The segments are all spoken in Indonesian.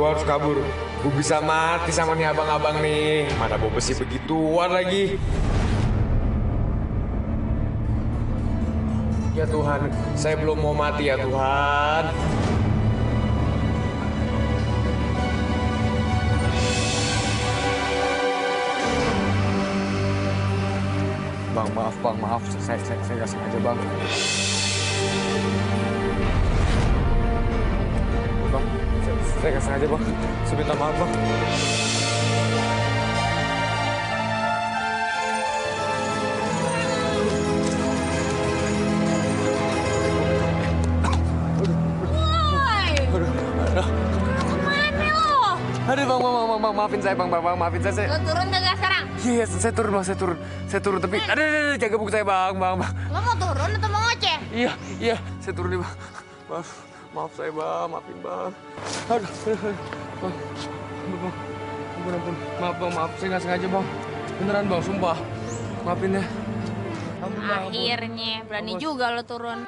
Gue harus kabur. Gue bisa mati sama nih abang-abang nih. Mana bawa besi begituan lagi. Ya Tuhan, saya belum mau mati ya Tuhan. Bang, maaf bang, maaf. Saya nggak sengaja bang. Bang, saya nggak sengaja bang. Saya minta maaf bang. Aduh bang, maafin saya bang, maafin saya. Lo turun gak sekarang? Iya, saya turun bang, saya turun tapi, aduh, jaga buku saya bang. Lo mau turun atau mau ngoceh? Iya, saya turun nih bang. Maaf saya bang, maafin bang. Aduh, bang, ampun. Maaf, saya nggak sengaja bang. Beneran bang, sumpah. Maafin ya. Akhirnya, berani juga lo turun.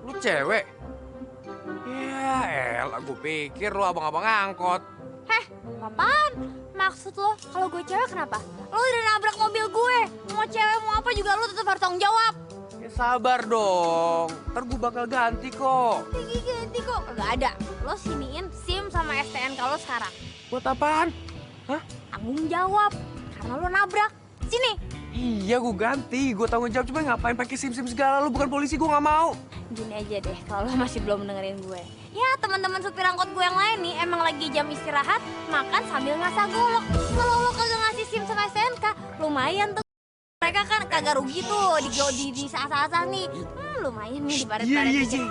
Lu cewek? Ya elah, gue pikir lu abang-abang angkot. Heh, apaan? Maksud lo, kalau gue cewek kenapa? Lo udah nabrak mobil gue. Mau cewek mau apa juga lo tetap harus tanggung jawab. Ya sabar dong, ntar gue bakal ganti kok. Ganti kok. Gak ada. Lo siniin SIM sama STNK lo sekarang. Buat apaan? Hah? Tanggung jawab. Karena lo nabrak. Sini. Iya, gue ganti. Gue tanggung jawab. Cuma ngapain pakai SIM-SIM segala? Lu bukan polisi, gue nggak mau. Gini aja deh, kalau lo masih belum dengerin gue. Ya, teman-teman supir angkot gue yang lain nih emang lagi jam istirahat, makan sambil ngasah golok. Kalau lo kagak ngasih SIM sama STNK, lumayan tuh. Mereka kan kagak rugi tuh di saat-saat nih. Lumayan nih di baret-baret. Iya.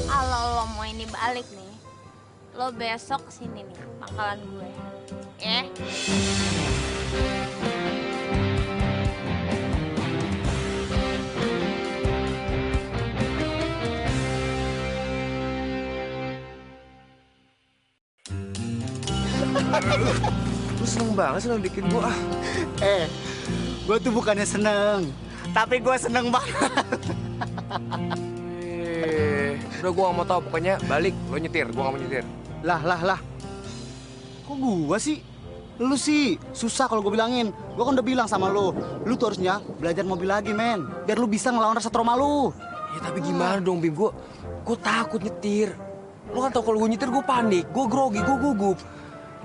Kalau lo mau ini balik nih, lo besok sini nih, pangkalan gue. Lu seneng banget sih bikin gue. Gue tuh bukannya seneng, tapi gue seneng banget. Udah gue gak mau tau, pokoknya balik, lo nyetir, gue gak mau nyetir. Lah. Kok gue sih? Lu sih susah kalau gue bilangin. Gue kan udah bilang sama lu tuh harusnya belajar mobil lagi, men. Biar lu bisa ngelawan rasa trauma lu. Ya tapi gimana dong, Bim? Gue takut nyetir. Lo kan tau kalau gue nyetir gue panik, gue grogi, gue gugup.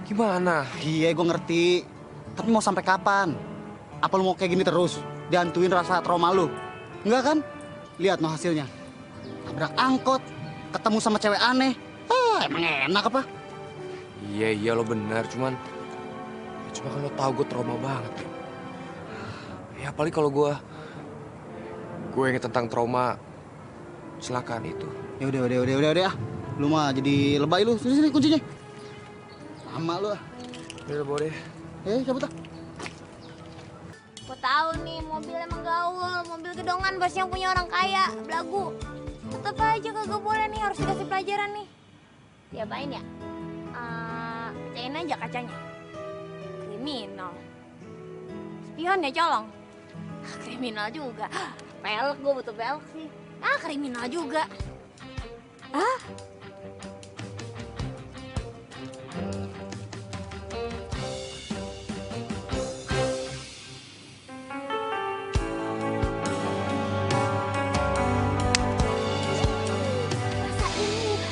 Gimana? Iya, gue ngerti. Tapi mau sampai kapan? Apa lu mau kayak gini terus? Dihantuin rasa trauma lu? Enggak kan? Lihat no hasilnya. Nabrak angkot, ketemu sama cewek aneh. Emang enak apa? Iya lo bener, cuman kan lo tau gue trauma banget. Ya apalagi kalau gue inget tentang trauma kecelakaan itu. Ya udah. Lu mah jadi lebay lu. Sini kuncinya. Lama lu ah. Ya bawa deh. Cabut ah. Gue tahu nih, mobil emang gaul, mobil gedongan bos yang punya orang kaya, belagu. Tetep aja kagak boleh nih, harus dikasih pelajaran nih. Diapain ya? Pecahin aja kacanya. Kriminal. Spion ya, colong. Kriminal juga. Pelek, gue butuh pelek sih. Kriminal juga.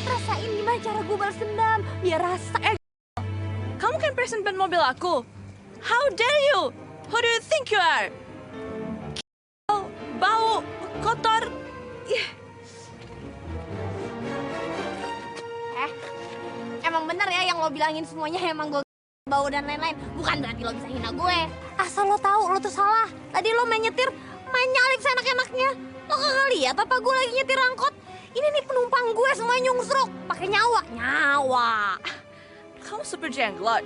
Rasain gimana cara gue balas dendam. Biar rasa. Kamu kan present ban mobil aku. How dare you? Who do you think you are? Bau, kotor. Emang bener ya yang lo bilangin semuanya emang gue bau dan lain-lain. Bukan berarti lo bisa hina gue. Asal lo tahu lo tuh salah. Tadi lo main nyetir, main nyalip seenak-enaknya. Lo kagak lihat apa gue lagi nyetir angkot? Ini nih penumpang gue semuanya nyungsruk. Pakai nyawa. Kamu super jenglot.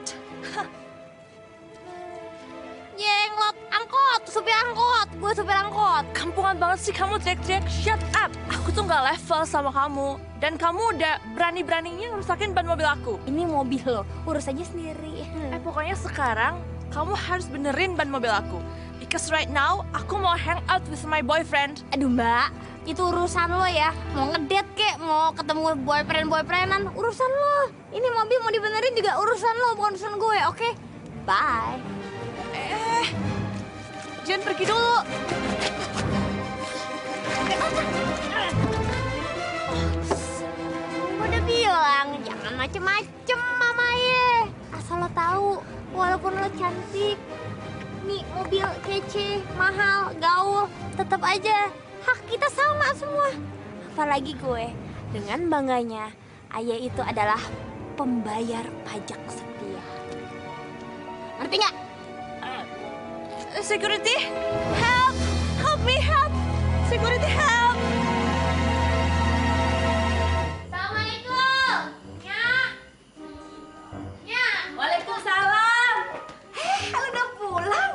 Jenglot. Angkot, supir angkot. Gue supir angkot. Kampungan banget sih kamu teriak-teriak. Shut up. Aku tuh nggak level sama kamu. Dan kamu udah berani-beraninya ngerusakin ban mobil aku. Ini mobil lo, urus aja sendiri. Pokoknya sekarang kamu harus benerin ban mobil aku. Because right now, aku mau hang out with my boyfriend. Aduh mbak, itu urusan lo ya. Mau ngedate kek, mau ketemu boyfriend-boyfriendan, urusan lo. Ini mobil mau dibenerin juga urusan lo, bukan urusan gue, oke? Bye. Jangan pergi dulu. Gue udah bilang, jangan macem-macem mama ye. Asal lo tahu, walaupun lo cantik, nih mobil kece, mahal, gaul, tetap aja hak kita sama semua. Apalagi gue, dengan bangganya, ayah itu adalah pembayar pajak setia. Ngerti nggak? Security, help! Help me, help! Security, help! Assalamualaikum. Ya. Ya. Waalaikumsalam. Lu udah pulang?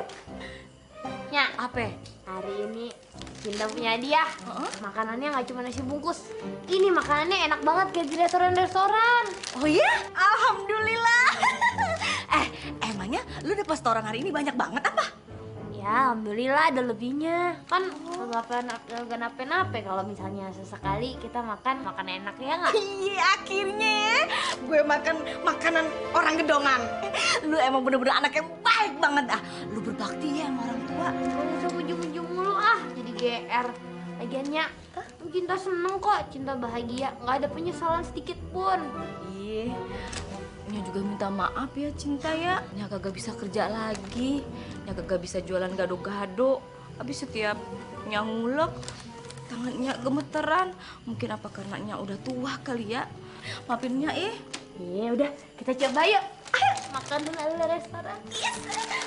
Ya. Apa? Hari ini Cinta punya hadiah. Makanannya nggak cuma nasi bungkus. Ini makanannya enak banget kayak di restoran-restoran. Oh iya? Alhamdulillah. Emangnya lu dapat setoran hari ini banyak banget apa? Ya, alhamdulillah ada lebihnya. Kan nggak nape-nape kalau misalnya sesekali kita makan enak ya nggak? Iya, akhirnya ya. Gue makan makanan orang gedongan. Lu emang bener-bener anak yang baik banget ah. Lu berbakti ya sama orang tua. Gak usah ujung-ujung mulu ah, jadi GR. Lagiannya, Cinta seneng kok, Cinta bahagia. Nggak ada penyesalan sedikit pun. Iya. Nya juga minta maaf ya Cinta ya. Nya kagak bisa kerja lagi. Nya kagak bisa jualan gado-gado. Habis setiap Nya ngulek, tangannya gemeteran. Mungkin apa karena Nya udah tua kali ya. Maafin Nya Iya udah, kita coba yuk. Ayo, makan dulu di restoran.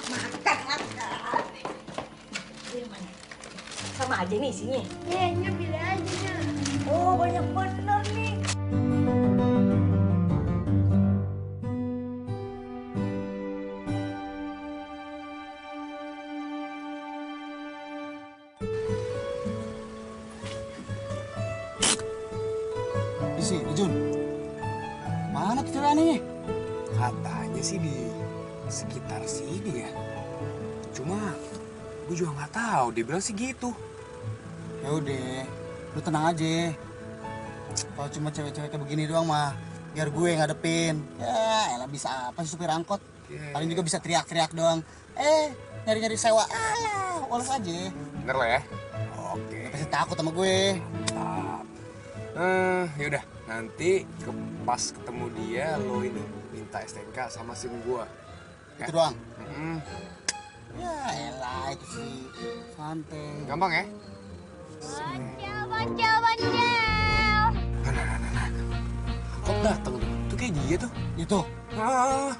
Makan. Ini mana? Sama aja nih isinya. Ya, pilih aja. Nya. Oh, banyak bener nih. Isi, Jun. Mana tuh cewek anehnya? Katanya sih di sekitar sini ya. Cuma gue juga nggak tahu. Dia bilang sih gitu. Ya udah, lu tenang aja. Kalau cuma cewek-cewek kayak begini doang mah, biar gue yang ngadepin. Ya, elah bisa apa sih supir angkot? Paling juga bisa teriak-teriak doang. Nyari-nyari sewa. Alah, woles aja. Bener lah ya. Oke. Pasti takut sama gue. Yaudah, nanti pas ketemu dia lo ini minta STNK sama SIM gua. Itu doang. Mm-mm. Ya elah, itu sih santai. Gampang ya? Boncel. Nah. Kok dateng tuh? Tuh kayak dia tuh. Itu, Ah,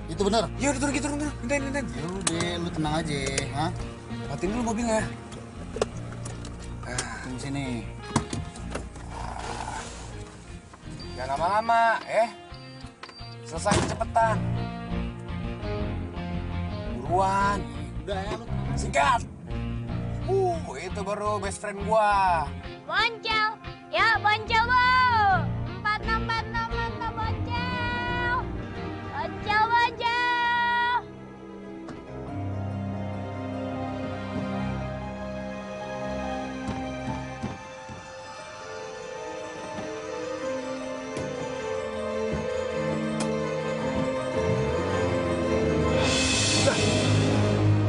itu bener. ya udah turun gitu. Mintain. Ya udah, lu tenang aja, ha? Matiin dulu mobilnya. Tunggu sini. Jangan lama-lama, selesai cepetan. Buruan. Udah ya, lu tenang aja. Sikat. Itu baru best friend gua. Boncel. Ya, boncel, Bo. 4646 boncel. Boncel.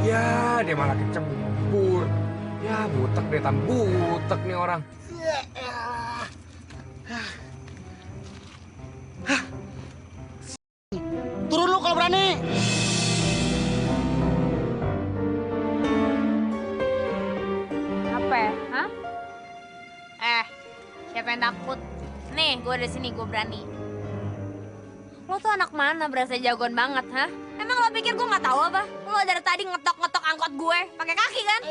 Ya, dia malah kecebur. Ya, butek deh, butek nih orang. Turun lu kalau berani. Apa ya? Hah? Siapa yang takut? Nih, gue ada sini, gue berani. Lo tuh anak mana berasa jagoan banget, hah? Emang lo pikir gue nggak tahu apa? Lo dari tadi ngetok angkot gue pakai kaki kan?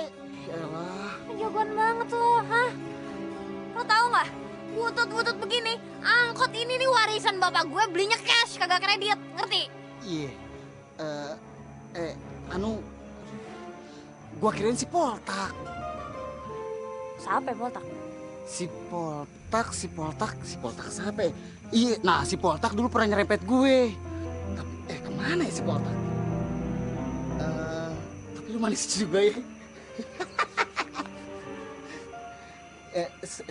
Jagoan banget lo, hah? Lo tahu nggak? Butut begini, angkot ini nih warisan bapak gue, belinya cash, kagak kredit, ngerti? Iya. Anu, Gua kirain si Poltak. Siapa ya Poltak? Si Poltak siapa ya? Iya, nah si Poltak dulu pernah nyerempet gue. Tapi, kemana ya si Poltak? Tapi lu manis juga ya.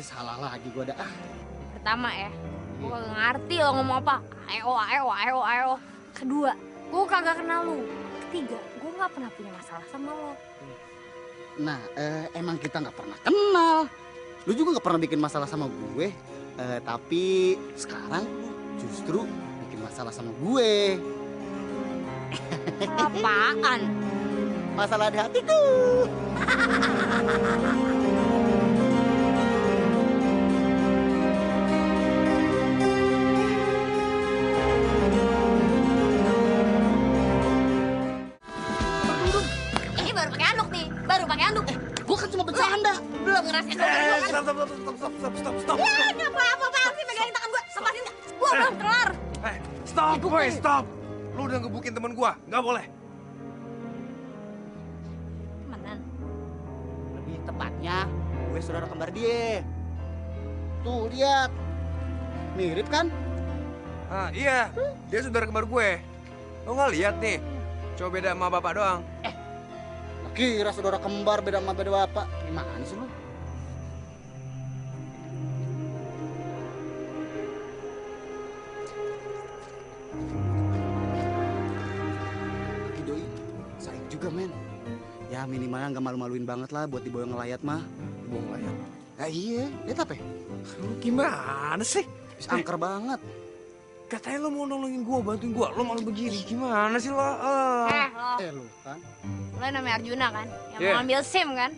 Salah lagi gue dah. Pertama ya, gue kagak ngerti lo ngomong apa. Ayo. Kedua, gue kagak kenal lu. Ketiga, gue nggak pernah punya masalah sama lo. Nah, emang kita nggak pernah kenal. Lu juga nggak pernah bikin masalah sama gue. Tapi sekarang lu justru bikin masalah sama gue. Apaan? Masalah di hatiku. Ini baru pakai anduk nih, baru pakai anduk. Gue kan cuma bercanda. Belum ngerasain anduk gue kan? Stop. Ya, ini apa sih megangin tangan gue? Lepasin nggak? Gue belum kelar. Stop. Lu udah ngebukin temen gua, nggak boleh. Temenan. Lebih tepatnya, gue saudara kembar dia. Tuh, lihat. Mirip kan? Ah, iya, dia saudara kembar gue. Lo nggak lihat nih? Coba beda sama bapak doang. Kira saudara kembar beda sama beda bapak. Gimana sih lu? Tapi doi, sayang juga men. Ya minimalnya nggak malu-maluin banget lah buat dibawa ngelayat mah. Bohong lah ya. Ya iya, lihat apa ya? Lu gimana sih? Bisa angker banget. Katanya lo mau nolongin gua, bantuin gua, lo malah begini. Gimana sih lo? Lo. Lu kan? Lo namanya Arjuna kan? Yang Iya. mau ambil SIM kan?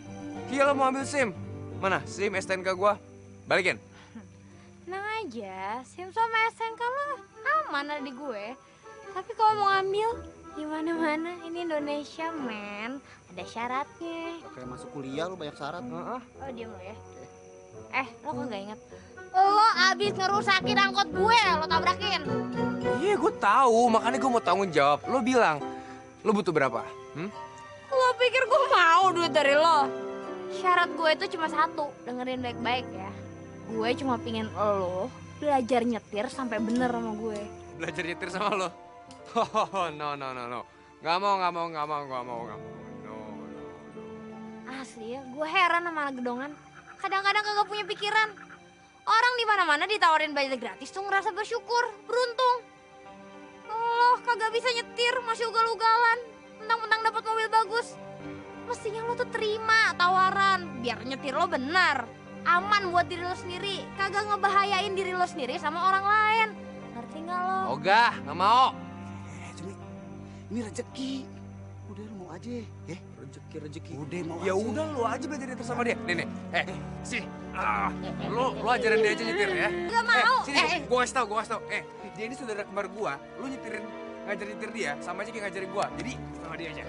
Iya lo mau ambil SIM. Mana SIM STNK gua? Balikin. Tenang aja, SIM sama SNK lo aman ada di gue. Tapi kalau mau ambil, gimana-mana, ini Indonesia men. Ada syaratnya. Kayak masuk kuliah lu banyak syarat. Heeh. Oh diam lo ya. Lo kok gak inget? Lo abis ngerusakin angkot gue, lo tabrakin. Iya gue tahu, makanya gue mau tanggung jawab. Lo bilang, lo butuh berapa? Lo pikir gue mau duit dari lo? Syarat gue itu cuma satu, dengerin baik-baik ya. Gue cuma pingin lo belajar nyetir sampai bener sama gue. Belajar nyetir sama lo? Oh, no. Gak mau. No. Asli ya, gue heran sama anak gedongan. Kadang-kadang kagak punya pikiran. Orang di mana-mana ditawarin belajar gratis tuh ngerasa bersyukur, beruntung. Lo kagak bisa nyetir, masih ugal-ugalan. Mentang-mentang dapat mobil bagus. Mestinya lo tuh terima tawaran, biar nyetir lo benar. Aman buat diri lo sendiri, kagak ngebahayain diri lo sendiri sama orang lain. Ngerti nggak lo? Ogah, gak mau. Juli, ini rezeki. Udah lu mau aja, ya? Rezeki. Udah mau Ya aja. udah lo aja belajar nyetir sama dia. Nih. Sini. Lo ajarin dia aja nyetir ya. Gak mau. Sini, gue kasih tau. Dia ini saudara kembar gua. Lo ngajarin nyetir dia sama aja kayak ngajarin gua. Jadi sama dia aja.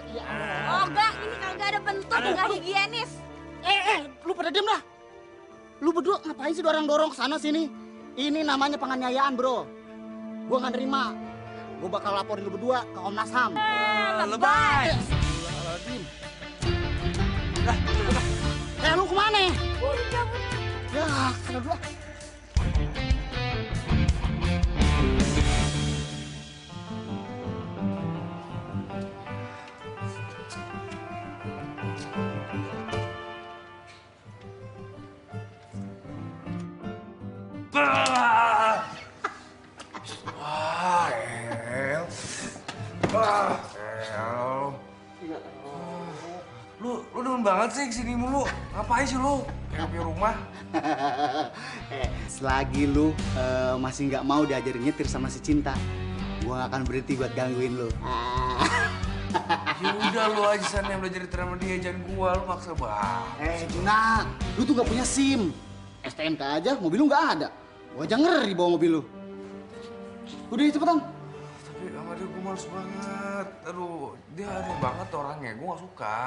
Oh enggak, ini kagak ada bentuk, nggak higienis. Lu pada diem dah. Lu berdua ngapain sih dorong ke sana sini? Ini namanya penganiayaan, bro. Gua nggak nerima. Gua bakal laporin lu berdua ke Komnas HAM. Lebay. Astagfirullahaladzim. Lu kemana? Udah cabut. Ya, sana dulu. Lu demen banget sih kesini mulu. Ngapain sih lu? Kayak punya rumah. Selagi lu masih nggak mau diajarin nyetir sama si Cinta, gua gak akan berhenti buat gangguin lu. Ya udah lu aja sana yang belajar nyetir sama dia, jangan gua, lu maksa banget. Juna, lu tuh gak punya SIM. STNK aja, mobil lu nggak ada. Gua aja ngeri bawa mobil lu. Udah cepetan. Tapi sama dia gua males banget. Aduh, dia aneh banget orangnya, gua gak suka.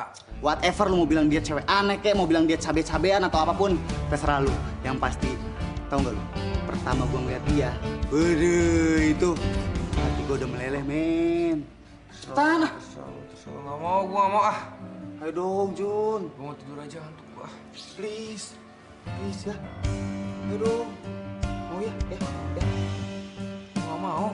Whatever lu mau bilang dia cewek aneh kek, mau bilang dia cabe-cabean atau apapun, terserah lu. Yang pasti, tau gak lu? Pertama gua ngeliat dia, waduh itu hati gua udah meleleh men. Cepetan ah. Terserah, gak mau, gua gak mau ah. Ayo dong, Jun. Gue mau tidur aja ngantuk gua. Please. Please ya. Ayo dong. Mau ya? Ya. Gak mau.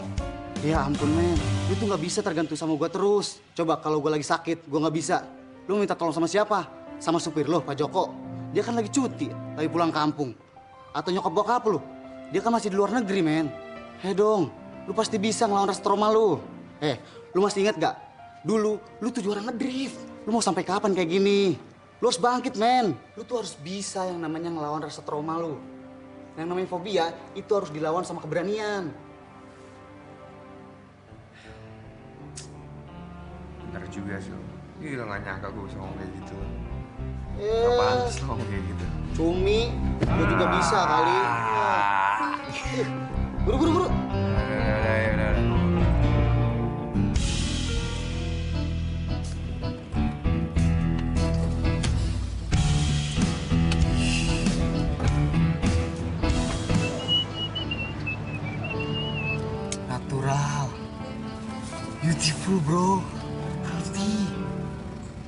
Ya ampun, men. Lu tuh nggak bisa tergantung sama gua terus. Coba kalau gua lagi sakit, gua nggak bisa. Lu minta tolong sama siapa? Sama supir lo, Pak Joko. Dia kan lagi cuti, lagi pulang kampung. Atau nyokap bokap lu. Dia kan masih di luar negeri, men. Hei dong, lu pasti bisa ngelawan rasa trauma lu. Lu masih ingat gak? Dulu, lu tuh juara ngedrift. Lu mau sampai kapan kayak gini? Lu harus bangkit, men. Lu tuh harus bisa yang namanya ngelawan rasa trauma lu. Yang namanya fobia, itu harus dilawan sama keberanian. Bener juga sih. Gila gak nyangka gue bisa ngomong kayak gitu. Eh, Gak pantas lo ngomong kayak gitu. Cumi, lu juga bisa kali. Buru. Udah. Natural. Beautiful, bro. Healthy.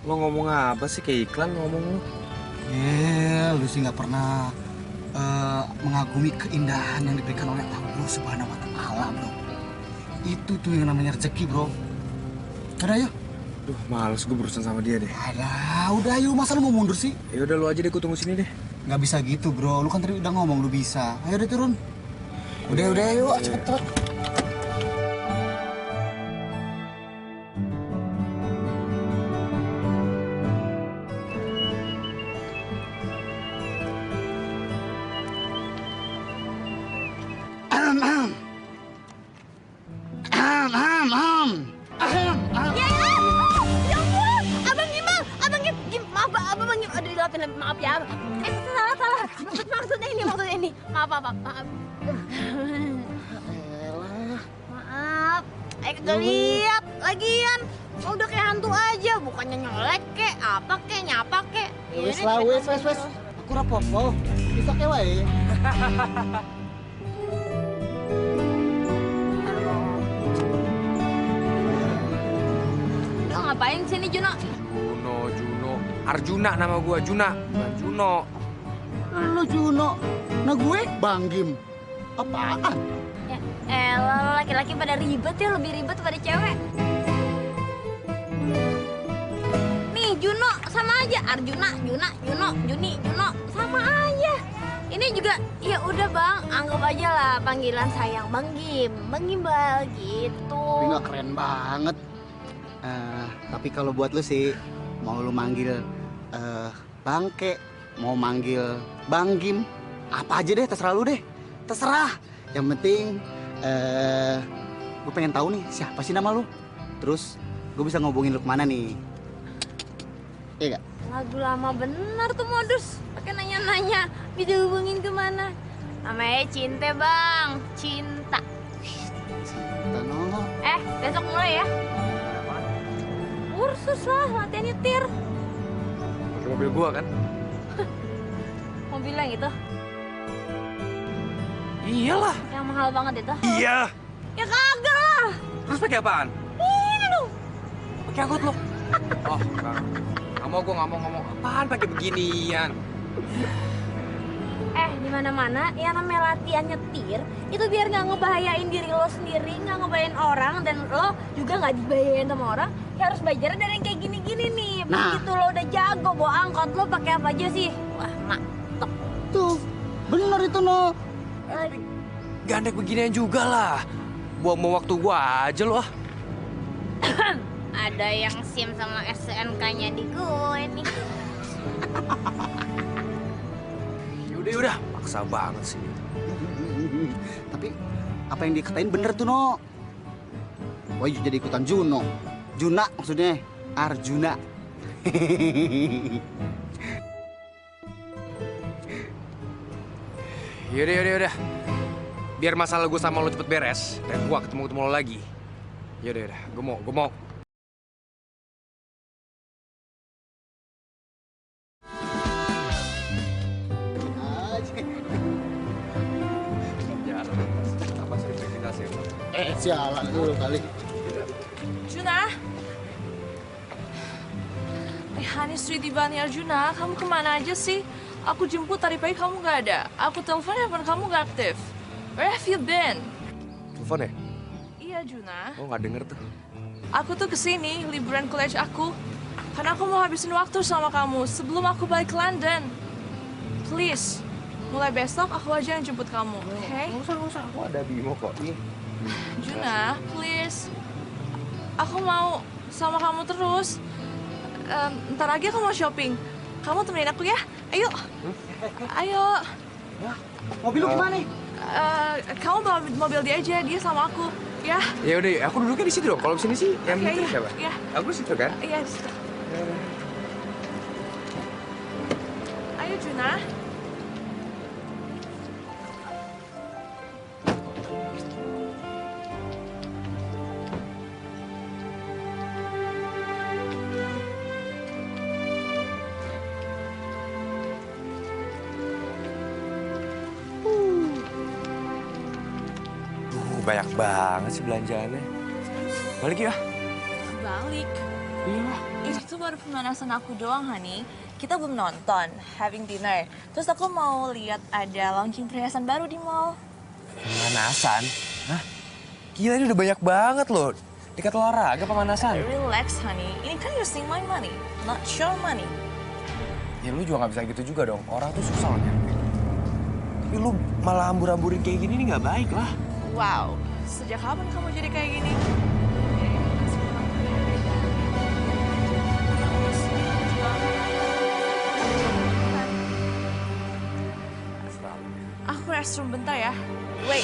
Lo ngomong apa sih kayak iklan ngomong lo? Lu sih nggak pernah mengagumi keindahan yang diberikan oleh Allah Subhanahu wa Ta'ala, bro. Itu tuh yang namanya rezeki, bro. Udah yuk. Duh, males gue berurusan sama dia deh. Udah yuk. Masa lu mau mundur sih? Ya udah lu aja deh, gue tunggu sini deh. Nggak bisa gitu, bro. Lu kan tadi udah ngomong lu bisa. Ayo deh turun. Udah yuk. Cepet. Ya ampun, Abang Gim, maaf Abang Gim, aduh dilaupin, maaf ya. Salah. Maksudnya ini, maaf. Maaf, kagak lihat, lagian udah kayak hantu aja, bukannya nyolek kek, apa kek, nyapa kek. Wes. Aku rapopo. Bisa kewae. Lo ngapain sini Juno? Juno. Arjuna nama gue, Juna. Bukan Juno. Lu Juno. Nah gue Bang Gim. Apaan? Ya elah, laki-laki pada ribet ya, lebih ribet pada cewek. Nih Juno, sama aja. Arjuna, Juno, Juni, Juno, sama aja. Ini juga, ya udah Bang, anggap aja lah panggilan sayang Bang Gimbal gitu. Tapi nggak keren banget. Tapi kalau buat lu sih, mau lu manggil Bangke, mau manggil Bang Gim, apa aja deh, terserah lu deh. Terserah. Yang penting, gue pengen tahu nih siapa sih nama lu. Terus gue bisa ngobongin lu kemana nih? Iya gak? Lagu lama bener tuh modus, pakai nanya-nanya, bisa hubungin kemana? Namanya Cinta Bang, cinta. Tano. Besok mulai ya. Kursus lah, latihan nyetir. Pakai mobil gue kan? Mobil yang itu, Iyalah. yang mahal banget itu. Iya. Ya kagak lah. Terus pakai apaan? Ini dong. Pakai angkot lo. Oh, enggak. Gue nggak mau ngomong apaan pakai beginian. Di mana-mana yang namanya latihan nyetir itu biar nggak ngebahayain diri lo sendiri, nggak ngebahayain orang, dan lo juga nggak dibahayain sama orang. Ya harus belajar dari yang kayak gini-gini nih. Begitu lo udah jago bawa angkot, lo pakai apa aja sih? Wah, mantep. Tuh, bener itu no. Gandek beginian juga lah. Buang-buang waktu gua aja lo ah. Ada yang SIM sama STNK-nya di gue nih. Yaudah, maksa banget sih. Tapi apa yang dikatain bener tuh no. Wah jadi ikutan Juno. Juna maksudnya, Arjuna. Yaudah. Biar masalah gue sama lo cepet beres dan gue ketemu lo lagi. Yaudah, gue mau. Apa sih verifikasi? Sialan dulu kali. Juna. Ya, Hani Sweetie Bani Arjuna, kamu kemana aja sih? Aku jemput tadi pagi kamu nggak ada. Aku telepon handphone kamu nggak aktif. Where have you been? Telepon ya? Iya Juna. Oh nggak denger tuh. Aku tuh kesini liburan college aku. Karena aku mau habisin waktu sama kamu sebelum aku balik ke London. Please, mulai besok aku aja yang jemput kamu, oke? Nggak usah. Aku ada Bimo kok. Nih. Juna, please. Aku mau sama kamu terus. Ntar lagi aku mau shopping. Kamu temenin aku ya? Ayo. Ayo. Mobil lu gimana nih? Kamu bawa mobil dia aja, dia sama aku. Ya? Ya udah, aku duduknya di situ dong. Kalau sini sih yang Oke, itu iya. siapa? Iya. Aku di situ kan? Iya, di situ. Ayo, Juna. Banyak banget sih belanjaannya. Balik ya? Balik. Iya. Ini tuh baru pemanasan aku doang, Hani. Kita belum nonton, having dinner. Terus aku mau lihat ada launching perhiasan baru di mall. Pemanasan? Hah? Gila ini udah banyak banget loh. Dekat olahraga pemanasan. Relax, Honey. Ini kan using my money, not your money. Ya lu juga gak bisa gitu juga dong. Orang tuh susah loh nyari. Tapi lu malah hambur-hamburin kayak gini nih gak baik lah. Wow, sejak kapan kamu jadi kayak gini? Aku restroom bentar ya. Wait.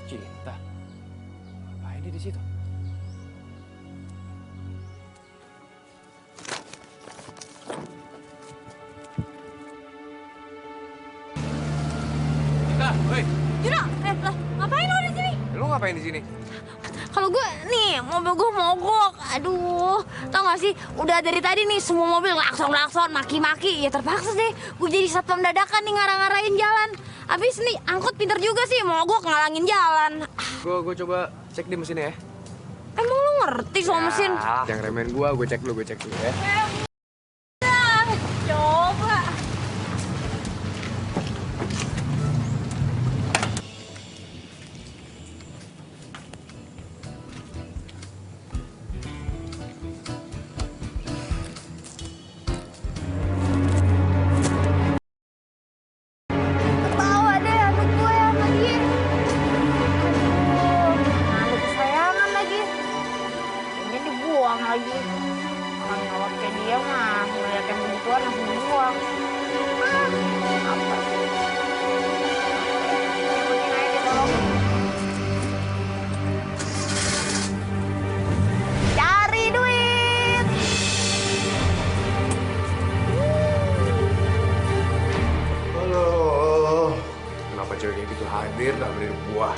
Cinta. Ngapain dia di situ? Cinta, woi. Juna, lah, ngapain lo di sini? Lu ngapain di sini? Kalau gue nih, mobil gue mogok. Aduh, tau gak sih? Udah dari tadi nih semua mobil lakson-lakson, maki-maki. Ya terpaksa deh, gue jadi satpam dadakan nih ngarang-ngarain jalan. Abis nih, angkot pinter juga sih, mogok ngalangin jalan. Gue coba cek di mesinnya ya. Emang lu ngerti soal mesin? Jangan remehin gue cek dulu ya. Coba. Ketawa deh anak gue sama dia. Aduh, anak kesayangan lagi. Ini dibuang lagi. Orang ngawat kayak dia mah, ngeliat yang begituan langsung dibuang. Apa sih? Ikutin aja deh, tolong. Cari duit. Halo. Kenapa cewek kayak gitu hadir gak beli buah?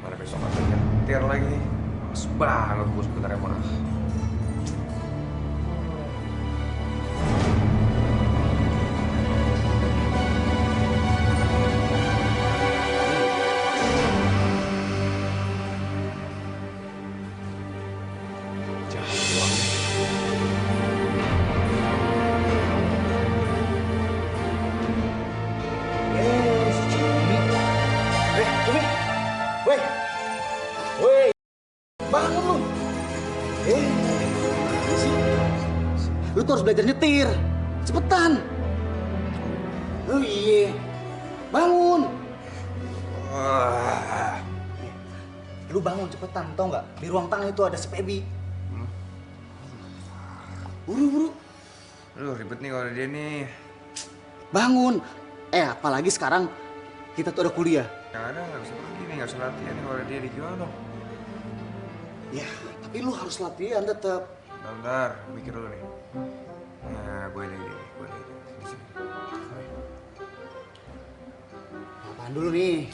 Mana besok akan nyetir lagi. Males banget gue sebenarnya mah. Jangan buang. Si Cumi. Cumi. Woi. Woi. Bangun lu. Si. Lu tuh harus belajar nyetir. Cepetan. Oh iya. Bangun. Wah. Lu bangun cepetan, tau nggak? Di ruang tengah itu ada si Pebi. Buru-buru. Aduh ribet nih kalau dia nih. Bangun. Apalagi sekarang kita tuh ada kuliah. Yang ada nggak bisa pergi nih, nggak bisa latihan nih kalau dia di gimana dong? Ya, tapi lu harus latihan tetap. Bentar, mikir dulu nih. Nah, gue lagi di sini. Tahan dulu nih.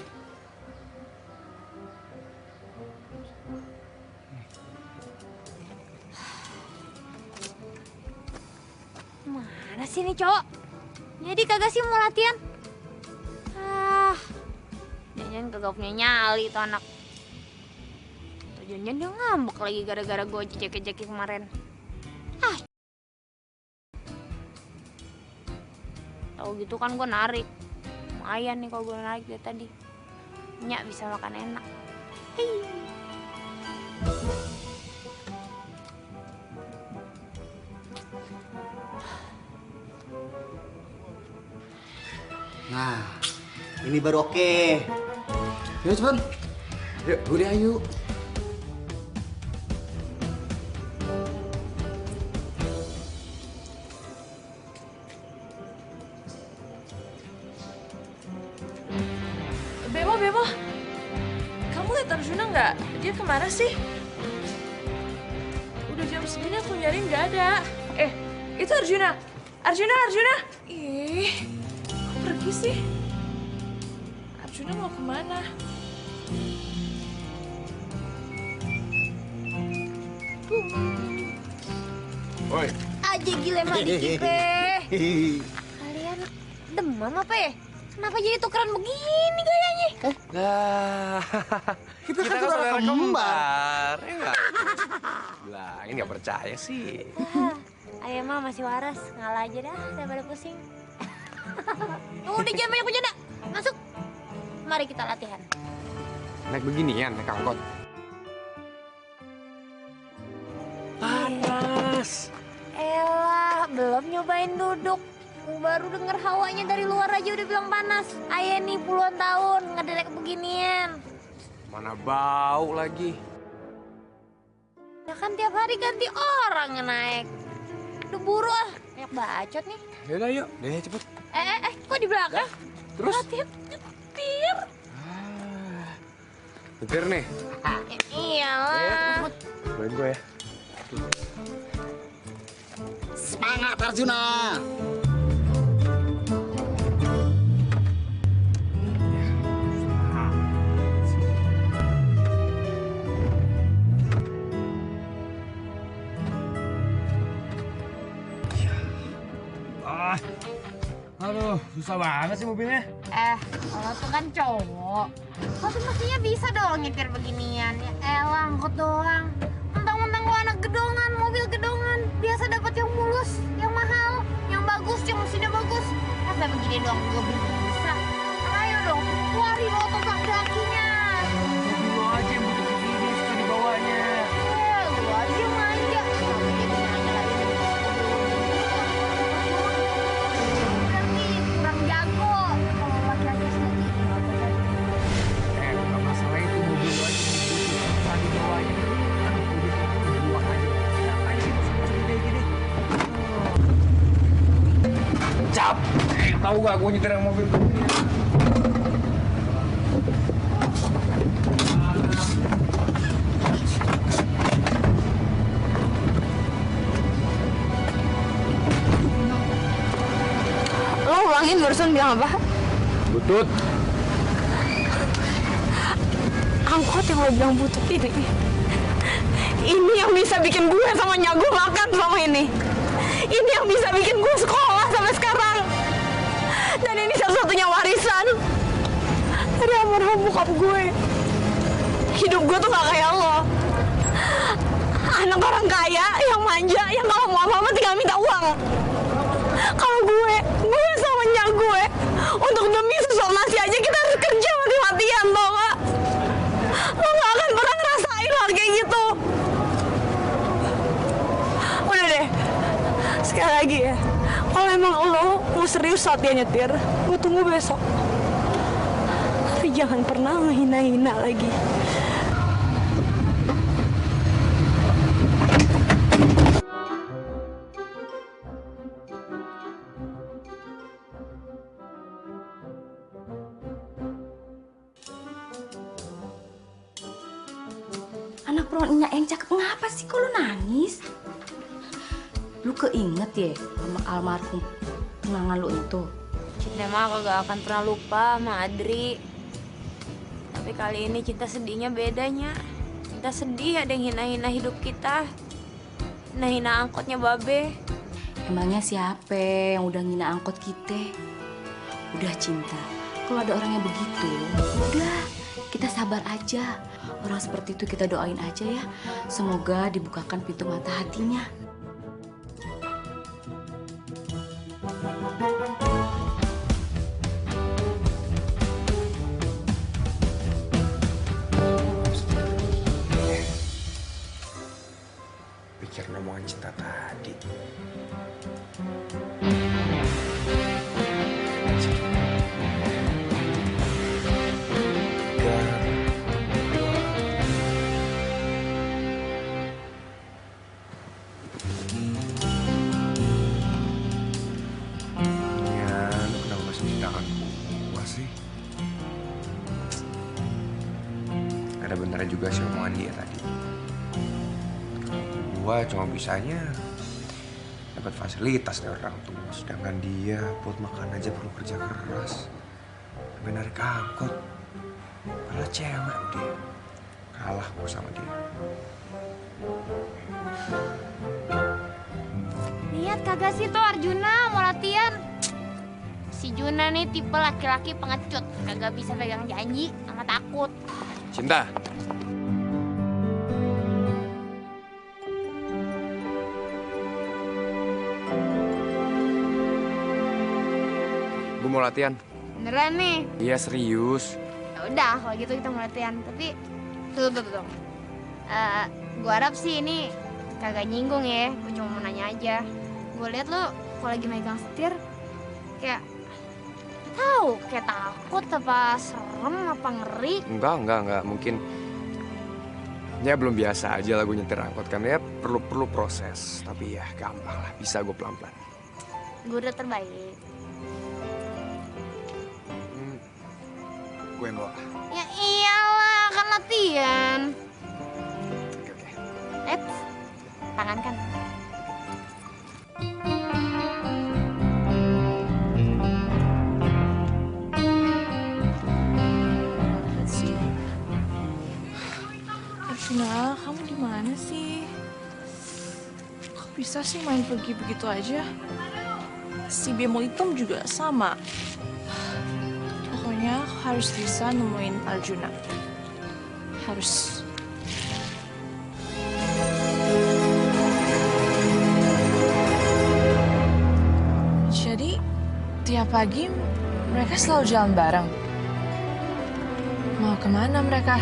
Mana sih nih cowok? Jadi kagak sih mau latihan? Jangan kagak punya nyali tuh anak. Jangan dia ngambek lagi gara-gara gue jejek-jejek kemarin. Tahu gitu kan gue narik. Lumayan nih kalau gue narik dari tadi. Nyak bisa makan enak. Nah, ini baru oke. Yuk cepet. Yuk, udah ayo. Bemo, kamu lihat Arjuna nggak? Dia kemana sih? Udah jam segini aku nyariin nggak ada. Itu Arjuna. Arjuna. Ih, kok pergi sih? Arjuna mau kemana? Woi. Aja gile mah dikit Kalian demam apa ya? Kenapa jadi tukeran begini gayanya? Nah, Kita kan saudara kembar. Ya enggak? Lah, ini nggak percaya sih. Ayah mah masih waras, ngalah aja dah daripada pusing. Udah jangan banyak bercanda, masuk. Mari kita latihan. Naik beginian, naik angkot. Panas. Elah, belum nyobain duduk. Baru denger hawanya dari luar aja udah bilang panas. Ayah nih puluhan tahun ngedelek beginian. Mana bau lagi. Ya kan tiap hari ganti orang yang naik. Udah buru ah, banyak bacot nih. Yaudah, yuk. Deh, cepet. Kok di belakang? Terus? Latihan nyetir. Nyetir nih. Iyalah. Main gue ya. Semangat Arjuna. Aduh, susah banget sih mobilnya. Kalau tuh kan cowok. Kau tuh mestinya bisa dong nyetir beginian. Ya elah, angkot doang. Mentang-mentang lo anak gedongan, mobil gedongan. Biasa dapat yang mulus, yang mahal, yang bagus, yang mesinnya bagus. Masa begini doang gue belum bisa. Ayo dong, keluarin otot laki-lakinya. Mobil lo aja yang butuh begini, susah dibawanya. Lu aja manja. Sampai dia nanya lagi nih. Berarti kurang jago. Kalau laki-laki sendiri. Bukan masalah itu, mobil lo aja yang butuh, susah dibawanya. Mobil lo buang aja. Ngapain sih masuk kayak gini? Cap! Tahu gak gue nyetir yang mobil begini? Lo ulangin barusan bilang apa? Butut. Angkot yang lo bilang butut ini. Ini yang bisa bikin gue sama nyago makan selama ini. Ini yang bisa bikin gue sekolah sampai sekarang. Dan ini satu-satunya warisan dari almarhum bokap gue. Hidup gue tuh gak kayak lo. Anak orang kaya yang manja, yang kalau mau apa-apa tinggal minta uang. Kalau gue sama nyak gue, untuk demi sesuap nasi aja kita harus kerja mati-matian, tau gak? Lo gak akan pernah ngerasain hal kayak gitu. Udah deh, sekali lagi ya, kalau emang lo mau serius latihan nyetir, gue tunggu besok. Tapi jangan pernah ngehina-hina lagi. Anak peronnya yang cakep, ngapa sih kok lu nangis? Lu keinget ya sama almarhum tunangan lu itu? Cinta mah kagak akan pernah lupa sama Adri. Tapi kali ini Cinta sedihnya bedanya. Cinta sedih ada yang hina-hina hidup kita. Hina-hina angkotnya Babe. Emangnya siapa yang udah ngina angkot kita? Udah Cinta, kalau ada orang yang begitu, udah kita sabar aja. Orang seperti itu kita doain aja ya. Semoga dibukakan pintu mata hatinya. Pikir omongan Cinta tadi. Ada benernya juga sih omongan dia tadi. Gua cuma bisanya dapat fasilitas dari orang tua, sedangkan dia buat makan aja perlu kerja keras. Sampai narik angkot, malah cewek dia. Kalah gua sama dia. Lihat kagak sih tuh Arjuna mau latihan. Si Juna nih tipe laki-laki pengecut, kagak bisa pegang janji sama takut. Cinta. Gue mau latihan. Beneran nih? Iya serius. Ya udah, kalau gitu kita mau latihan. Tapi tunggu. Gue harap sih ini kagak nyinggung ya. Gue cuma mau nanya aja. Gue lihat lo kalau lagi megang setir kayak tahu kayak takut apa serem apa ngeri. Enggak. Mungkin ya belum biasa aja lah gue nyetir angkot kan ya perlu proses. Tapi ya gampang lah, bisa gue pelan-pelan. Gue udah terbaik. Gue yang bawa. Ya iyalah, kan latihan. Oke. Tangan kan. Arjuna, kamu di mana sih? Kok bisa sih main pergi begitu aja? Si bemo hitam juga sama. Pokoknya aku harus bisa nemuin Arjuna. Harus. Jadi, tiap pagi mereka selalu jalan bareng. Mau kemana mereka?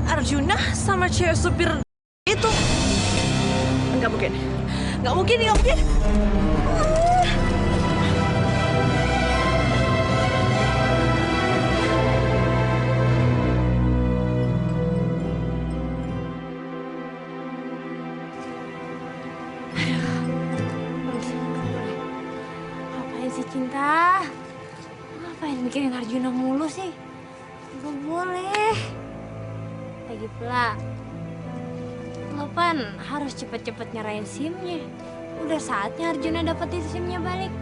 Arjuna sama cewek supir itu. Nggak mungkin. Ngapain sih Cinta? Ngapain mikirin Arjuna mulu sih? Gak boleh. Lagi pula, lo kan harus cepet-cepet nyerahin SIM-nya. Udah saatnya Arjuna dapetin SIM-nya balik.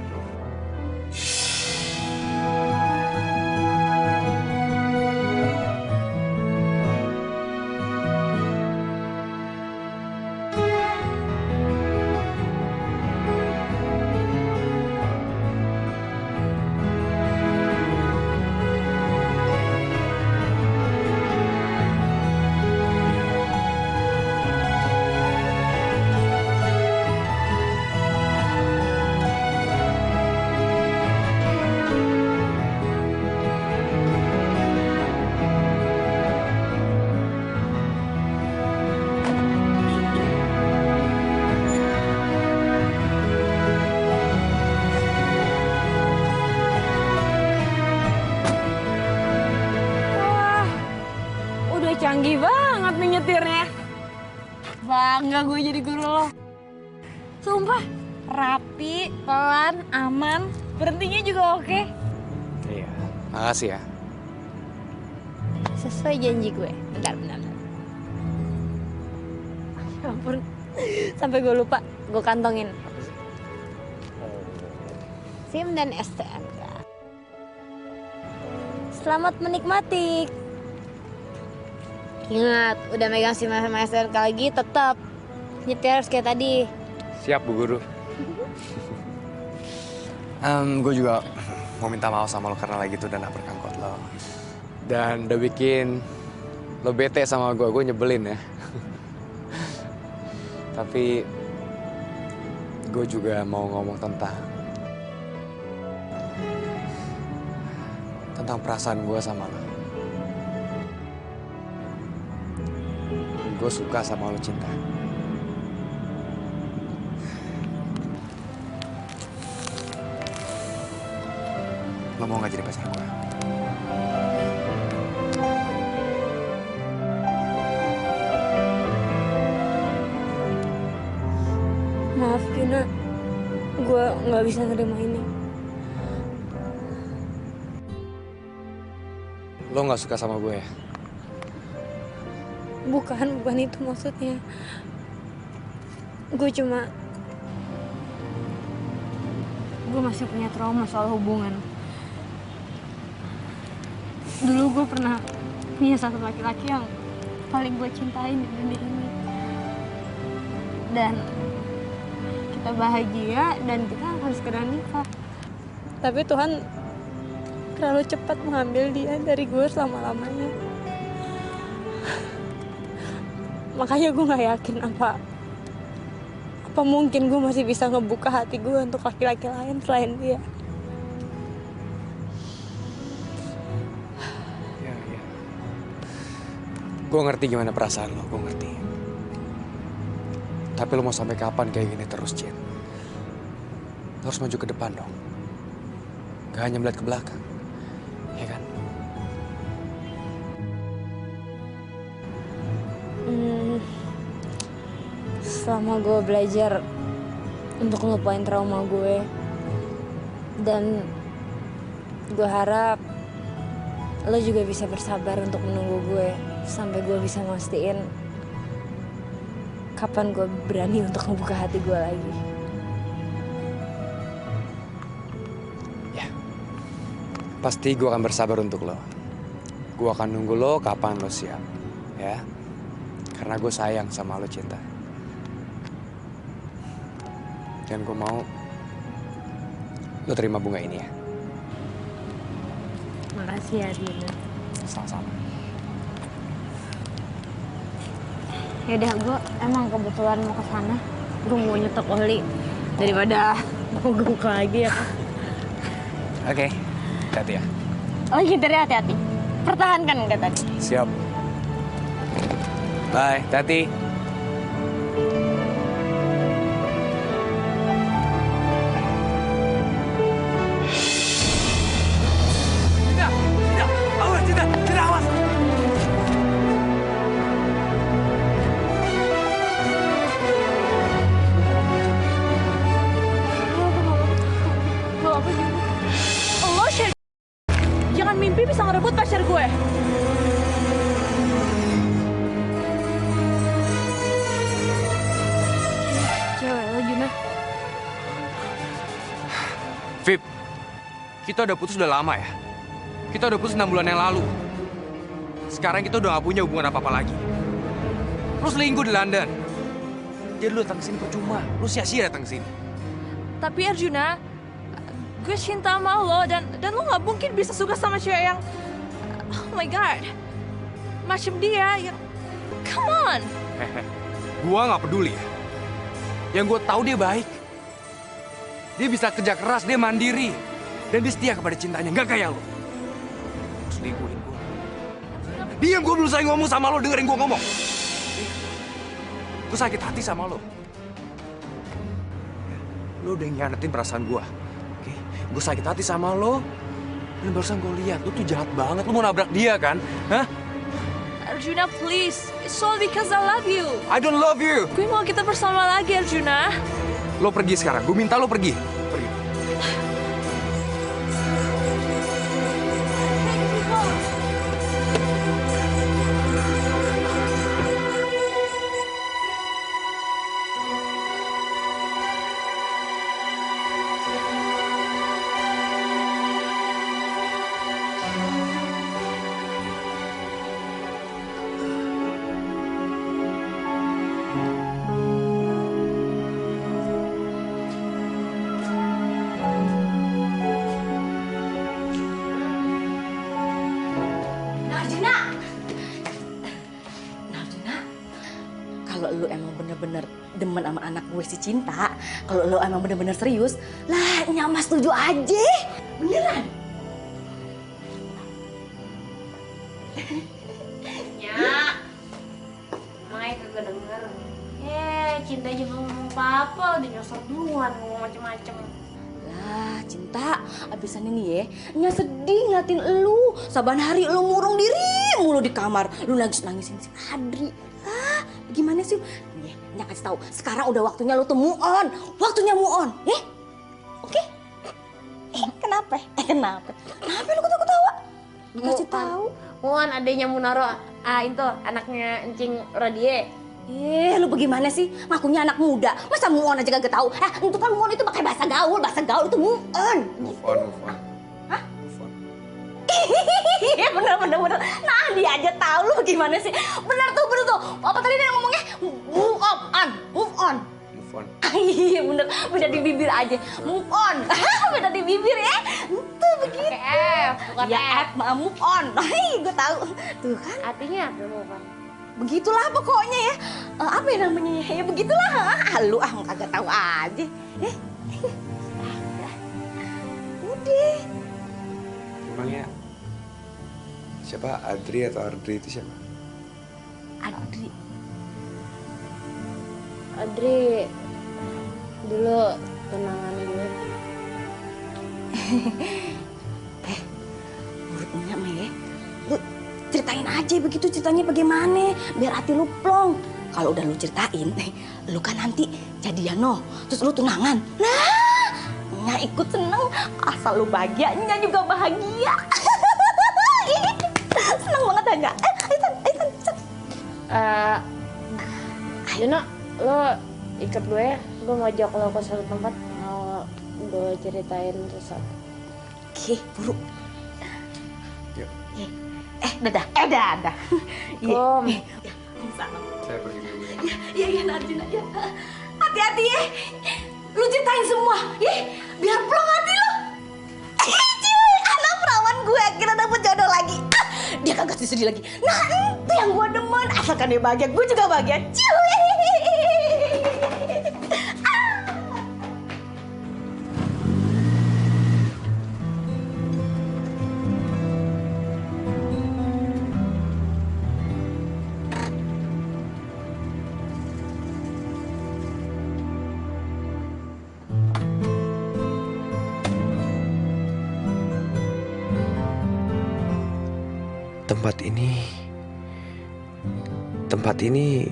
Canggih banget nih nyetirnya. Bangga gue jadi guru lo. Sumpah, rapi, pelan, aman, berhentinya juga oke. Iya, makasih ya. Sesuai janji gue. Bentar. Ya ampun, Sampai gue lupa, gue kantongin. SIM dan STNK. Selamat menikmati. Ingat, udah megang SIM sama STNK lagi, tetap nyetir harus kayak tadi. Siap, Bu Guru. Gue juga mau minta maaf sama lo karena lagi tuh udah nabrak angkot lo. Dan udah bikin lo bete sama gue nyebelin ya. Tapi gue juga mau ngomong tentang perasaan gue sama lo. Gue suka sama lo, Cinta. Lo mau gak jadi pacar gue? Maaf Gina, gue nggak bisa nerima ini. Lo gak suka sama gue ya? Bukan itu maksudnya. Gue masih punya trauma soal hubungan. Dulu gue pernah punya satu laki-laki yang paling gue cintain di dunia ini. Dan kita bahagia dan kita harus segera nikah. Tapi Tuhan terlalu cepat mengambil dia dari gue selama-lamanya. Makanya gue gak yakin apa mungkin gue masih bisa ngebuka hati gue untuk laki-laki lain selain dia. Ya. Gue ngerti gimana perasaan lo, gue ngerti. Tapi lo mau sampai kapan kayak gini terus, Cin? Lo harus maju ke depan dong. Gak hanya melihat ke belakang, ya kan? Selama gue belajar untuk ngelupain trauma gue, dan gue harap lo juga bisa bersabar untuk menunggu gue sampai gue bisa mastiin kapan gue berani untuk ngebuka hati gue lagi. Ya, pasti gue akan bersabar untuk lo. Gue akan nunggu lo kapan lo siap, ya. Karena gue sayang sama lo, Cinta. Dan gue mau lo terima bunga ini ya. Makasih ya, Dina. Sama-sama. Yaudah, gue emang kebetulan mau ke sana. Gue mau nyetok oli daripada mogok lagi ya. Oke, hati-hati ya. Oh gitu ya, hati-hati. Pertahankan kata tadi. Siap. Bye, hati-hati. Lo share. Jangan mimpi bisa ngerebut pacar gue. Cewek lo, Juna. Vip, kita udah putus udah lama ya. Kita udah putus 6 bulan yang lalu. Sekarang kita udah gak punya hubungan apa-apa lagi. Lu selingkuh di London. Jadi lu datang kesini percuma. Lu sia-sia datang kesini. Tapi Arjuna, gue cinta sama lo dan lo nggak mungkin bisa suka sama cewek yang, oh my god, macam dia yang, come on. Gua nggak peduli ya. Yang gue tahu dia baik. Dia bisa kerja keras, dia mandiri. Dan dia setia kepada cintanya, nggak kayak lo. Selingkuhin gue. Diam, gue belum selesai ngomong sama lo, dengerin gue ngomong. Gue sakit hati sama lo. Lo udah ngianatin perasaan gue. Oke? Gue sakit hati sama lo. Dan barusan gue lihat, lo tuh jahat banget. Lo mau nabrak dia kan? Hah? Arjuna, please. It's all because I love you. I don't love you. Gue mau kita bersama lagi, Arjuna. Lo pergi sekarang. Gue minta lo pergi. Pergi. Narjuna! Narjuna, kalau lu emang bener-bener demen sama anak gue si Cinta, kalau lu emang bener-bener serius, lah Nyama setuju aja. Beneran. Ya, makanya kagak denger. Cinta aja belum ngomong apa-apa, udah nyosor duluan ngomong macem-macem. Lah Cinta, abisan ini ya, Nya sedih ngeliatin lu. Saban hari lu murung diri mulu di kamar. Lu nangisin si Adri. Ah, gimana sih? Nih, Nya kasih tahu. Sekarang udah waktunya lu tuh move on. Waktunya move on, ya? Oke? Kenapa? Kenapa? Kenapa lu ketawa-ketawa? Kasih tahu. Muan adenya Munaro, itu anaknya Encing Rodie. Lu bagaimana sih? Ngakunya anak muda. Masa move on aja kagak tahu? Itu kan move on itu pakai bahasa gaul. Bahasa gaul itu move on. Move on. Hah? Move on. Iya bener. Nah dia aja tahu lu gimana sih? Bener tuh. Apa tadi dia ngomongnya? Move on. Move on. Iya bener di bibir aja. Move on. Bener di bibir ya. Tuh begitu. F, bukan Ya F, move on. Gue tahu. Tuh kan. Artinya apa apa? Begitulah pokoknya ya. Apa ya namanya ya? Ya begitulah. Lu kagak tahu aja. Udah. Emangnya siapa? Adri atau Ardri itu siapa? Adri dulu tunangan gue. Menurutnya Mei, lu ceritain aja begitu ceritanya bagaimana, biar hati lu plong. Kalau udah lu ceritain, lu kan nanti jadian no, terus lu tunangan. Nah, Nya ikut seneng, asal lu bahagia, Nya juga bahagia. Seneng banget enggak? Juno, lo ikut gue ya. Gue mau ajak lo ke suatu tempat, mau gue ceritain sesuatu. Oke, buru. Yuk. Dadah. Om. Saya pergi dulu ya. Iya, Narjuna. Ya. Hati-hati ya. Lu ceritain semua, ya. Biar plong hati lu. Cuy, anak perawan gue akhirnya dapet jodoh lagi. Dia kagak sedih lagi. Nah, itu yang gue demen. Asalkan dia bahagia, gue juga bahagia. Cuy. Tempat ini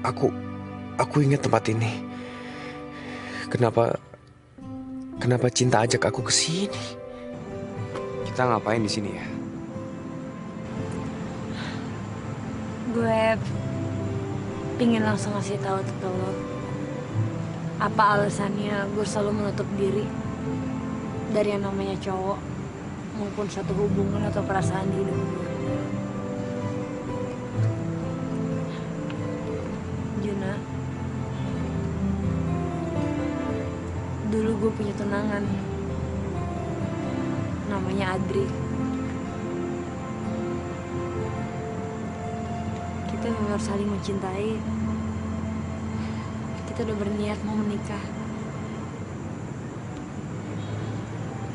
aku ingat tempat ini. Kenapa Cinta ajak aku ke sini? Kita ngapain di sini ya? Gue pingin langsung ngasih tahu ke lo apa alasannya gue selalu menutup diri dari yang namanya cowok maupun suatu hubungan atau perasaan di hidup gue. Juna, dulu gue punya tunangan namanya Adri. Kita memang harus saling mencintai. Kita udah berniat mau menikah.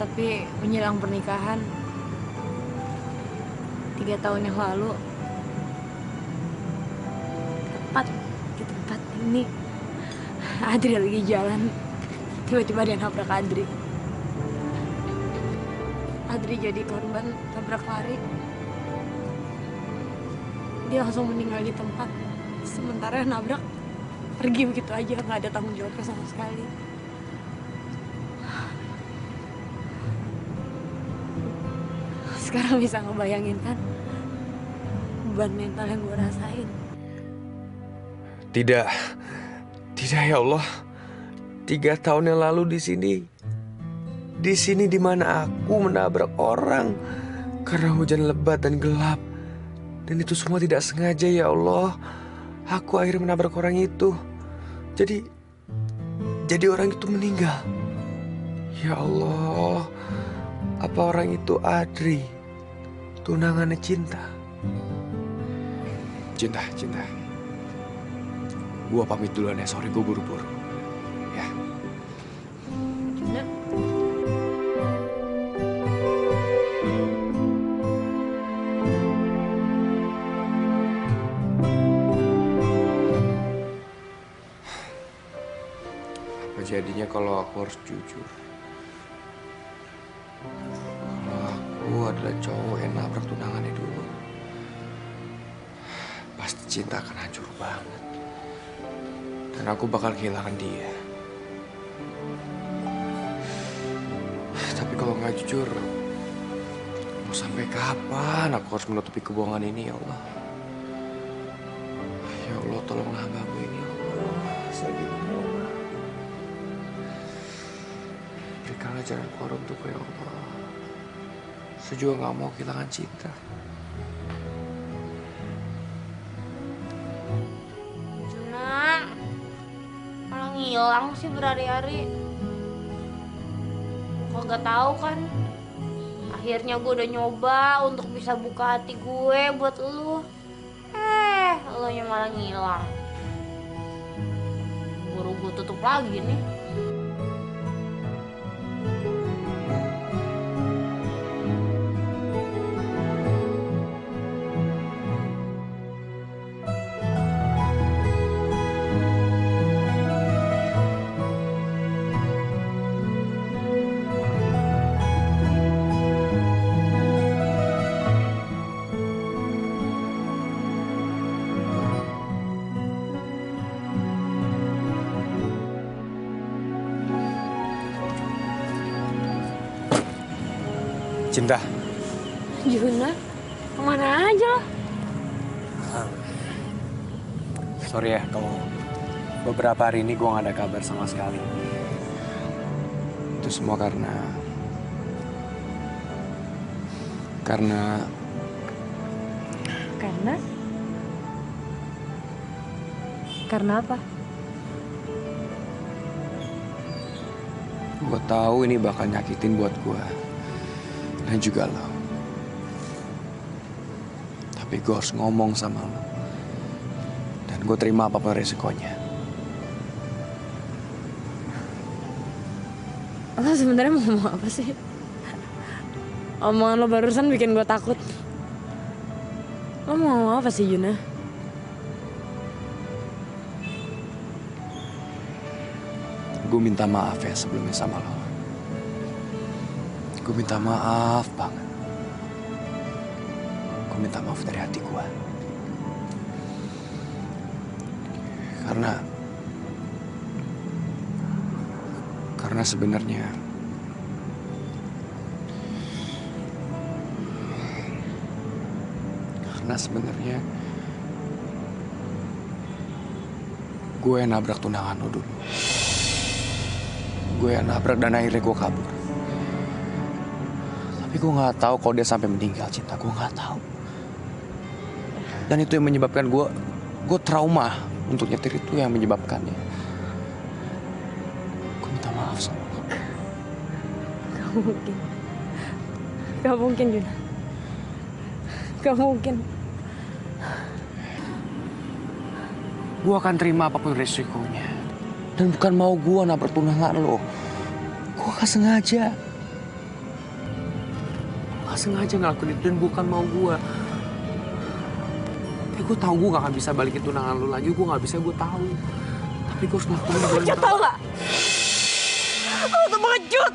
Tapi menjelang pernikahan 3 tahun yang lalu, tepat di tempat ini, Adri lagi jalan, tiba-tiba dia nabrak Adri. Adri jadi korban tabrak lari. Dia langsung meninggal di tempat. Sementara yang nabrak pergi begitu aja, nggak ada tanggung jawabnya sama sekali. Sekarang bisa ngebayangin kan beban mental yang gue rasain. Tidak ya Allah. 3 tahun yang lalu di sini di mana aku menabrak orang karena hujan lebat dan gelap. Dan itu semua tidak sengaja ya Allah. aku akhirnya menabrak orang itu. Jadi orang itu meninggal. Ya Allah, apa orang itu Adri, tunangannya Cinta? Cinta. Gua pamit duluan ya, sorry gue buru-buru. Ya. Juna. Apa jadinya kalau aku harus jujur? Kalau aku adalah cowok yang nabrak tunangannya dulu, pasti Cinta akan hancur banget. Dan aku bakal kehilangan dia. Tapi kalau nggak jujur, mau sampai kapan aku harus menutupi kebohongan ini, ya Allah? Ya Allah, tolonglah hambamu ini, ya Allah. Sakinah, ya Allah. Berikanlah jalan keluar untukku, ya Allah. Saya juga nggak mau kehilangan Cinta. Hilang sih berhari-hari. Kagak tahu kan. Akhirnya gue udah nyoba untuk bisa buka hati gue buat lu. Lu nya malah ngilang. Buru gue tutup lagi nih. Cinta. Juna, kemana aja lo? Sorry ya kalau beberapa hari ini gue gak ada kabar sama sekali. Itu semua karena apa? Gue tahu ini bakal nyakitin buat gue dan juga lo. Tapi gue harus ngomong sama lo. Dan gue terima apapun resikonya. Lo sebenarnya mau ngomong apa sih? Omongan lo barusan bikin gue takut. Lo mau ngomong apa sih, Juna? Gue minta maaf ya sebelumnya sama lo. Gue minta maaf banget. Gue minta maaf dari hati gue. Karena sebenarnya gue yang nabrak tunangan lo dulu. Gue yang nabrak dan akhirnya gue kabur. Tapi gue nggak tahu kalau dia sampai meninggal, Cinta. Gue nggak tahu. Dan itu yang menyebabkan gue trauma untuk nyetir, itu yang menyebabkannya. Gue minta maaf sama lo. Gak mungkin, Juna. Gak mungkin. Gue akan terima apapun resikonya. Dan bukan mau gue nabrak tunangan lo. Gue gak sengaja. Gak sengaja ngelakuin itu dan bukan mau gue. Tapi gue tahu gue gak akan bisa balikin tunangan lo lagi. Gue gak bisa, gue tahu. Tapi gue harus ngelakuin itu. Pengecut tau gak? Lo tuh pengecut.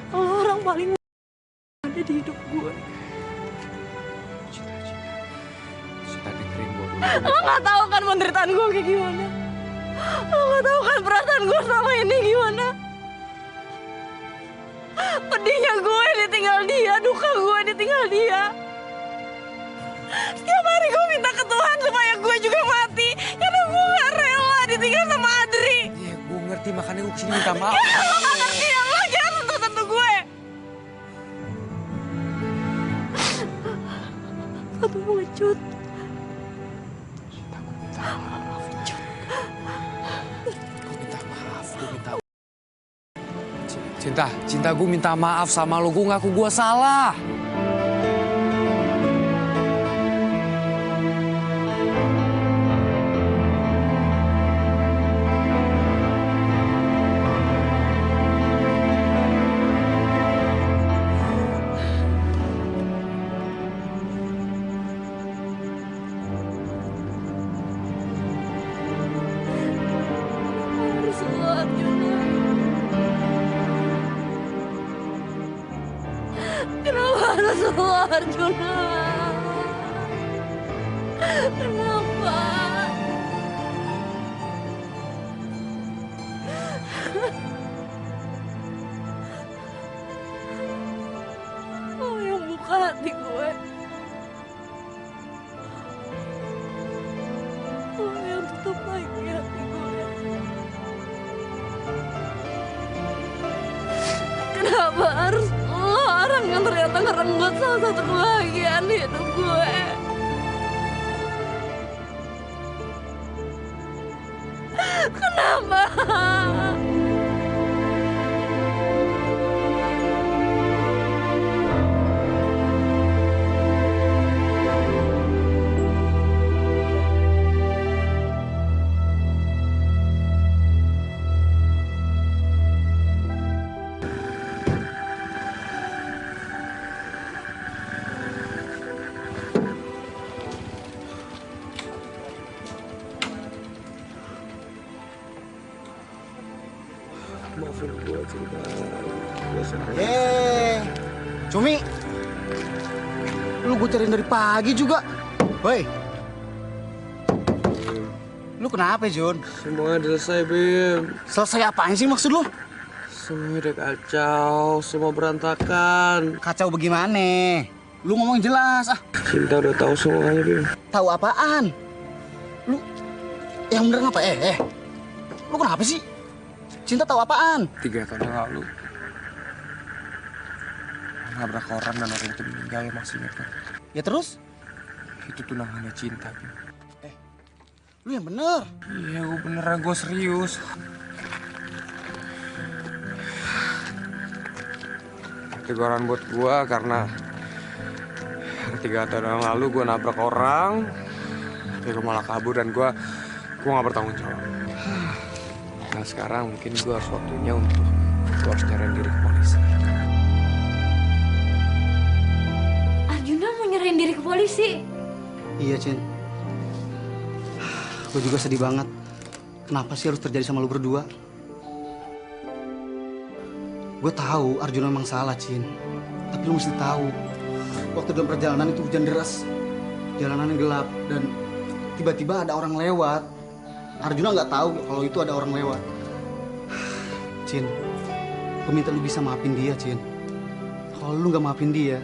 Lo orang paling ada di hidup gue. Cinta dengerin gue dulu. Lo gak tahu kan penderitaan gue kayak gimana. Lo gak tahu kan perasaan gue sama ini gimana. Pedihnya gue ditinggal dia, duka gue ditinggal dia. Setiap hari gue minta ke Tuhan supaya gue juga mati. Karena gue gak rela ditinggal sama Adri. Iya, gue ngerti, makanya gue kesini minta maaf. Ya lo gak ngerti ya, lo jangan sentuh-sentuh gue. Lo ketemu Cut. Cinta gue minta maaf sama lo, gue ngaku gue salah. Harus lo Arjuna. Kenapa harus lo Arjuna? Kenapa? Oh, yang buka hati gue. Oh, yang tutup lagi hati gue. Kenapa harus lo orang yang ternyata ngerenggut salah satu kebahagiaan di hidup gue? Kenapa? Maafin gue Cinta. Gue salah. Cumi. Lu gue cariin dari pagi juga. Woi. Lu kenapa, Jun? Semuanya udah selesai, Bim. Selesai apaan sih maksud lu? Semuanya udah kacau, semua berantakan. Kacau bagaimana? Lu ngomong jelas ah. Cinta udah tahu semuanya, Bim. Tahu apaan? Lu yang bener ngapa? Lu kenapa sih? Cinta tahu apaan? 3 tahun yang lalu nabrak orang dan orang itu meninggal, lo masih ingat kan? Ya terus? Itu tunangannya Cinta, Bim. Lu yang bener. Iya, gue beneran, gue serius. Teguran buat gue karena 3 tahun yang lalu gue nabrak orang, tapi gue malah kabur dan gue gak bertanggung jawab. Nah sekarang mungkin gue harus waktunya untuk gue harus nyerahin diri ke polisi. Arjuna mau nyerahin diri ke polisi? Iya, Cin. Gue juga sedih banget. Kenapa sih harus terjadi sama lu berdua? Gue tahu Arjuna memang salah, Cin. Tapi lu mesti tahu, waktu dalam perjalanan itu hujan deras, jalanan gelap, dan tiba-tiba ada orang lewat. Arjuna nggak tahu kalau itu ada orang lewat. Cin, gue minta lu bisa maafin dia, Cin. Kalau lu nggak maafin dia,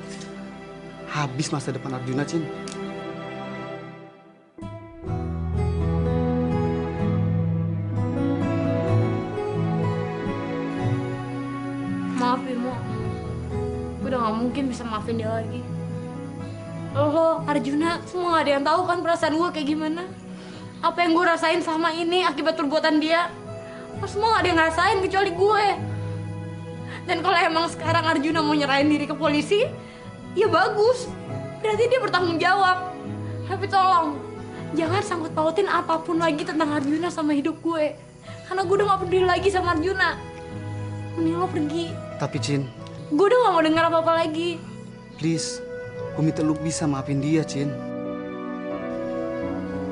habis masa depan Arjuna, Cin. Maaf, Bimo. Gue udah gak mungkin bisa maafin dia lagi. Lo, Arjuna, semua gak ada yang tahu kan perasaan gue kayak gimana. Apa yang gue rasain sama ini akibat perbuatan dia. Lo semua gak ada yang ngerasain kecuali gue. Dan kalau emang sekarang Arjuna mau nyerahin diri ke polisi, ya bagus. Berarti dia bertanggung jawab. Tapi tolong, jangan sangkut pautin apapun lagi tentang Arjuna sama hidup gue. Karena gue udah gak peduli lagi sama Arjuna. Mending lo pergi. Tapi, Cin, Gue udah gak mau dengar apa-apa lagi. please, gue minta lu bisa maafin dia, Cin.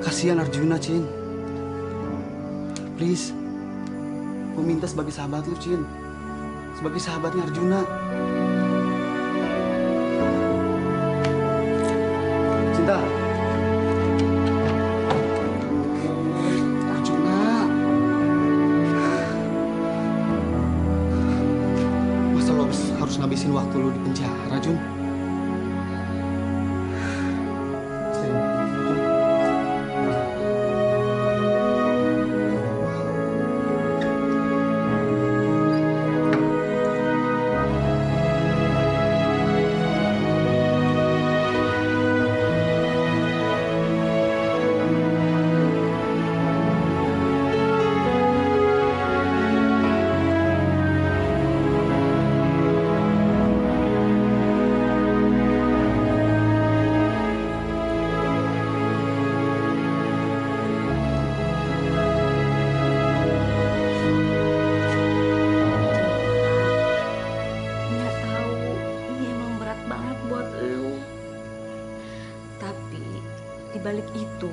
Kasihan Arjuna, Cin. Please, gue minta sebagai sahabat lu, Cin. Sebagai sahabatnya Arjuna. Cinta. Arjuna. Masa lo harus ngabisin waktu lu di penjara, Jun? balik itu,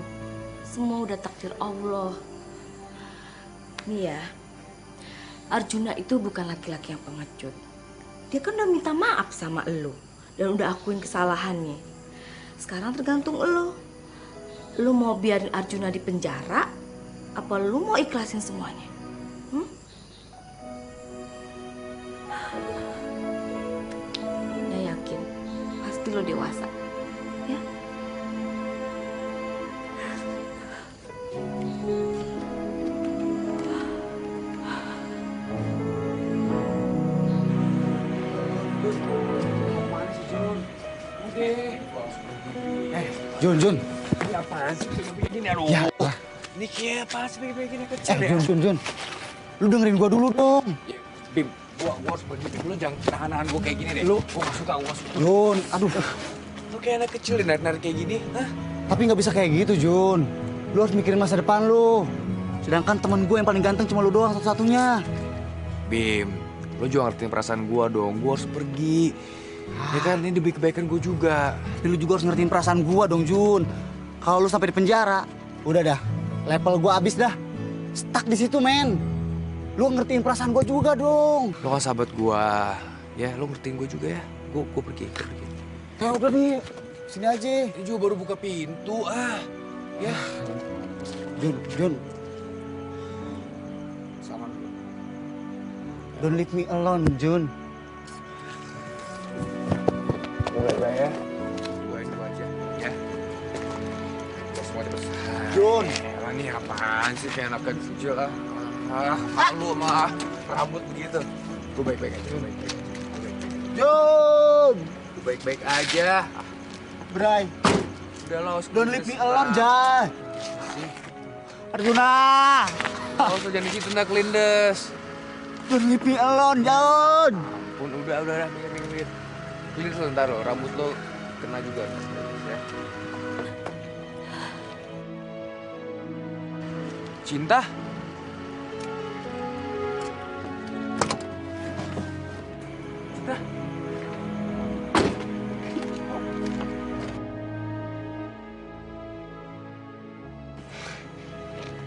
semua udah takdir Allah. Nih ya, Arjuna itu bukan laki-laki yang pengecut. Dia kan udah minta maaf sama elu dan udah akuin kesalahannya. Sekarang tergantung elu. Lu mau biarin Arjuna di penjara, apa lu mau ikhlasin semuanya? Ya yakin, pasti lu dewasa. Ya. Jun. Ini apaan sih? Begini aduh. Ya lah. Ini kayak apa sih begini kecil ya? Jun. Lu dengerin gua dulu dong. Bim, gua harus pergi. Lu jangan nahan-nahan gua kayak gini deh. Gua gak suka. Jun, aduh. Lu kayak anak kecil deh narik-narik kayak gini. Hah? Tapi nggak bisa kayak gitu, Jun. Lu harus mikirin masa depan lu. Sedangkan temen gue yang paling ganteng cuma lu doang satu-satunya. Bim, lu juga ngertiin perasaan gua dong. Gua harus pergi. Ya kan, ini demi kebaikan gua juga. Tapi lu juga harus ngertiin perasaan gua dong, Jun. Kalau lu sampai di penjara, udah dah. Level gua abis dah. Stuck di situ, men. Lu ngertiin perasaan gua juga dong. Lu kan sahabat gua. Ya, lu ngertiin gua juga ya. Gua pergi. Ya udah nih, sini aja. Ini juga baru buka pintu, Ya. Jun. Sama dulu. Don't leave me alone, Jun. Lu baik-baik ya. Doain gua aja, ya. Kita semua besar. Jun. Elah nih apaan sih kayak anak kecil malu sama rambut begitu. Gua baik-baik aja, Jun. Gua baik-baik aja. Bray, Udah lo, don't leave me alone, Jai. Arjuna. Lo usah jangan di situ nak kelindes. Don't leave me alone, Jun. Pun udah minggir. Kelindes lo ntar lo, rambut lo kena juga. Ya. Cinta? Cinta?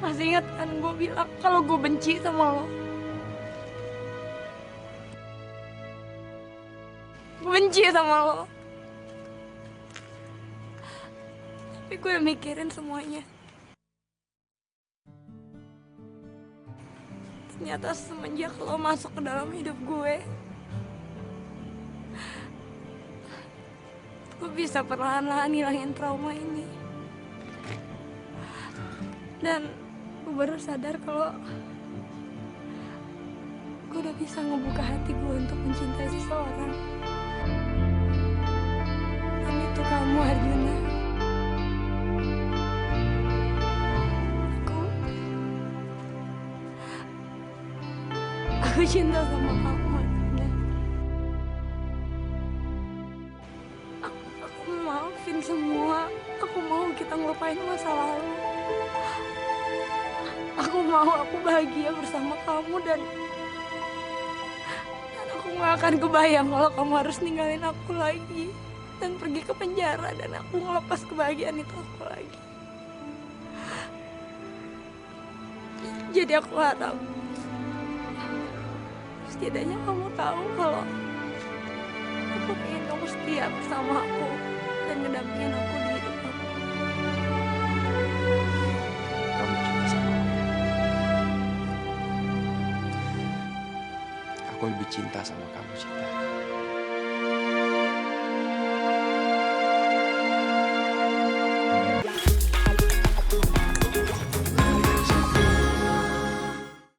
Masih ingat kan gue bilang kalau gue benci sama lo? Gue benci sama lo. Tapi gue udah mikirin semuanya. Ternyata semenjak lo masuk ke dalam hidup gue bisa perlahan-lahan hilangin trauma ini. Dan gue baru sadar kalau gue udah bisa ngebuka hati gue untuk mencintai seseorang. Dan itu kamu, Arjuna. Aku cinta sama kamu, Arjuna. Aku maafin semua. Aku mau kita ngelupain masa lalu. Aku mau aku bahagia bersama kamu dan aku gak akan kebayang kalau kamu harus ninggalin aku lagi dan pergi ke penjara dan aku ngelepas kebahagiaan itu aku lagi. Jadi aku harap setidaknya kamu tahu kalau aku ingin kamu setia bersama aku dan ngedampingin aku di hidup aku. Kamu cinta sama aku. Aku lebih cinta sama kamu, Cinta.